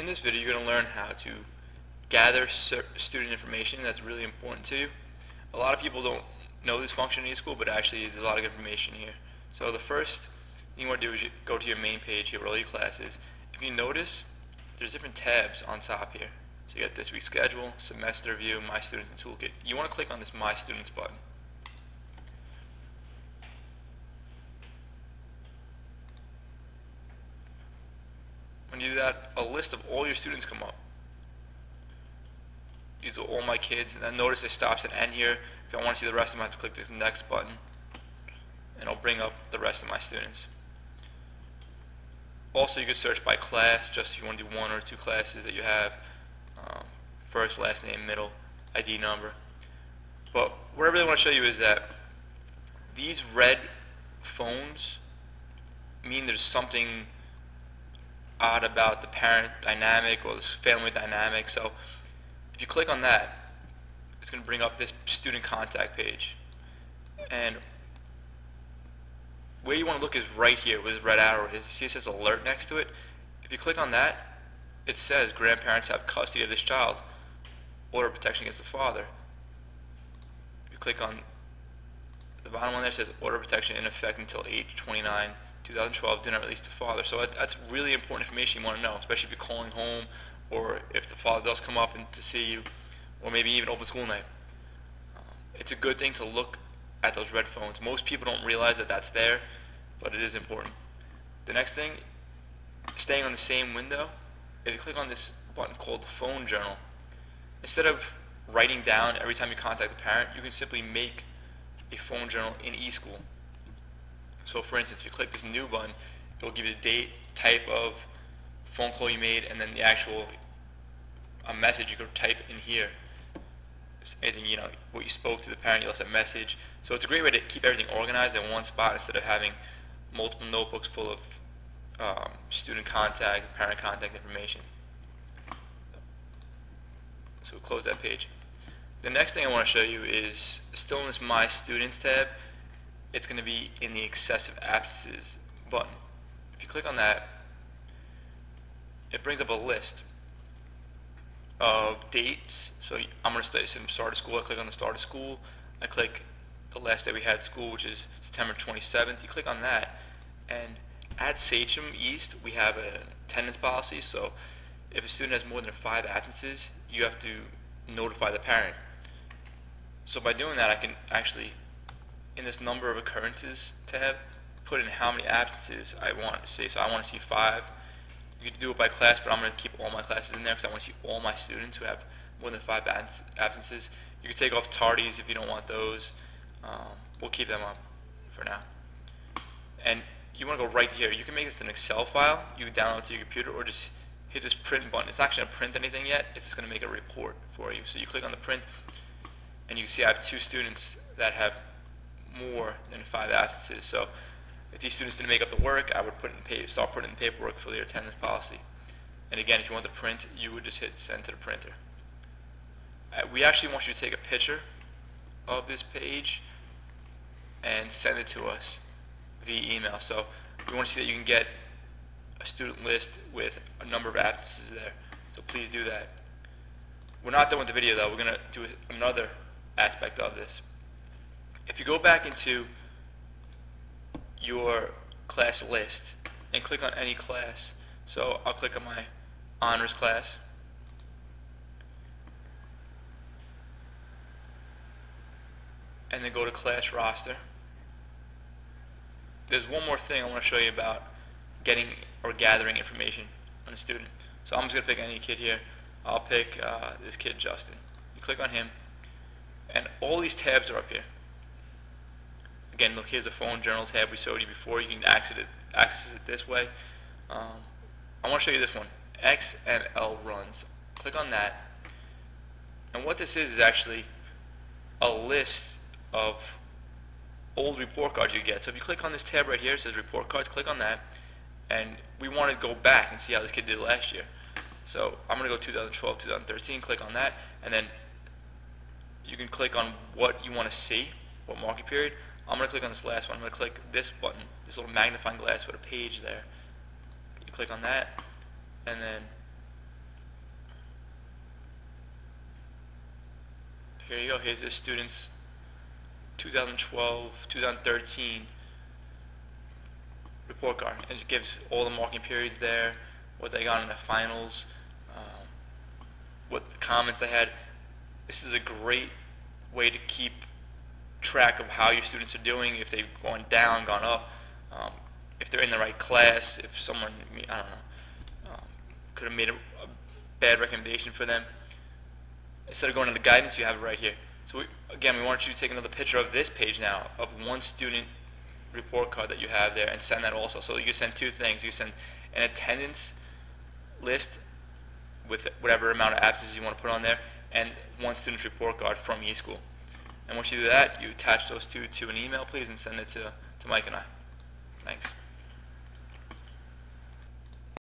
In this video, you're going to learn how to gather student information that's really important to you. A lot of people don't know this function in eSchool, but actually there's a lot of information here. So the first thing you want to do is you go to your main page here with all your classes. If you notice, there's different tabs on top here. So you got this week's schedule, semester view, my students, and toolkit. You want to click on this my students button. When you do that, a list of all your students come up. These are all my kids, and then notice it stops at N here. If I want to see the rest of them, I have to click this next button, and it'll bring up the rest of my students. Also, you can search by class, just if you want to do one or two classes that you have, first, last name, middle, ID number. But what I really want to show you is that these red phones mean there's something odd about the parent dynamic or this family dynamic. So if you click on that, it's going to bring up this student contact page, and where you want to look is right here where this red arrow is. You see it says alert next to it. If you click on that, it says grandparents have custody of this child, order of protection against the father. If you click on the bottom one there, it says order of protection in effect until 8/29/2012, do not release the father. So that's really important information you want to know, especially if you're calling home, or if the father does come up and to see you, or maybe even open school night. It's a good thing to look at those red phones. Most people don't realize that that's there, but it is important. The next thing, staying on the same window, if you click on this button called the phone journal, instead of writing down every time you contact the parent, you can simply make a phone journal in eSchool. So for instance, if you click this new button, it will give you the date, type of phone call you made, and then the actual a message you could type in here. Just anything, you know, what you spoke to the parent, you left a message. So it's a great way to keep everything organized in one spot instead of having multiple notebooks full of student contact, parent contact information. So we'll close that page. The next thing I want to show you is still in this My Students tab. It's going to be in the Excessive Absences button. If you click on that, it brings up a list of dates. So I'm going to start of school. I click on the start of school. I click the last day we had school, which is September 27th. You click on that, and at Sachem East, we have an attendance policy. So if a student has more than 5 absences, you have to notify the parent. So by doing that, I can actually, in this number of occurrences tab, put in how many absences I want to see. So I want to see 5. You can do it by class, but I'm going to keep all my classes in there because I want to see all my students who have more than 5 absences. You can take off tardies if you don't want those. We'll keep them up for now. And you want to go right here. You can make this an Excel file. You can download it to your computer, or just hit this print button. It's not actually going to print anything yet. It's just going to make a report for you. So you click on the print, and you can see I have 2 students that have more than 5 absences. So if these students didn't make up the work, I would start putting in the paperwork for their attendance policy. And again, if you want the print, you would just hit send to the printer. We actually want you to take a picture of this page and send it to us via email. So we want to see that you can get a student list with a number of absences there. So please do that. We're not done with the video though. We're going to do another aspect of this. If you go back into your class list and click on any class, so I'll click on my honors class, and then go to class roster. There's one more thing I want to show you about getting or gathering information on a student. So I'm just going to pick any kid here. I'll pick this kid Justin. You click on him, and all these tabs are up here. Again, look, here's the phone journal tab we showed you before. You can access it this way. I want to show you this one, XML runs. Click on that, and what this is actually a list of old report cards you get. So if you click on this tab right here, it says report cards, click on that, and we want to go back and see how this kid did last year. So I'm going to go 2012, 2013, click on that, and then you can click on what you want to see, what marking period. I'm going to click on this last one. I'm going to click this button, this little magnifying glass with a page there. You click on that, and then here you go. Here's the students 2012, 2013 report card. It just gives all the marking periods there, what they got in the finals, what the comments they had. This is a great way to keep track of how your students are doing, if they've gone down, gone up, if they're in the right class, if someone, I don't know, could have made a bad recommendation for them. Instead of going to the guidance, you have it right here. So again, we want you to take another picture of this page now of one student report card that you have there and send that also. So you can send two things. You can send an attendance list with whatever amount of absences you want to put on there, and one student's report card from eSchool. And once you do that, you attach those two to an email, please, and send it to Mike and I. Thanks.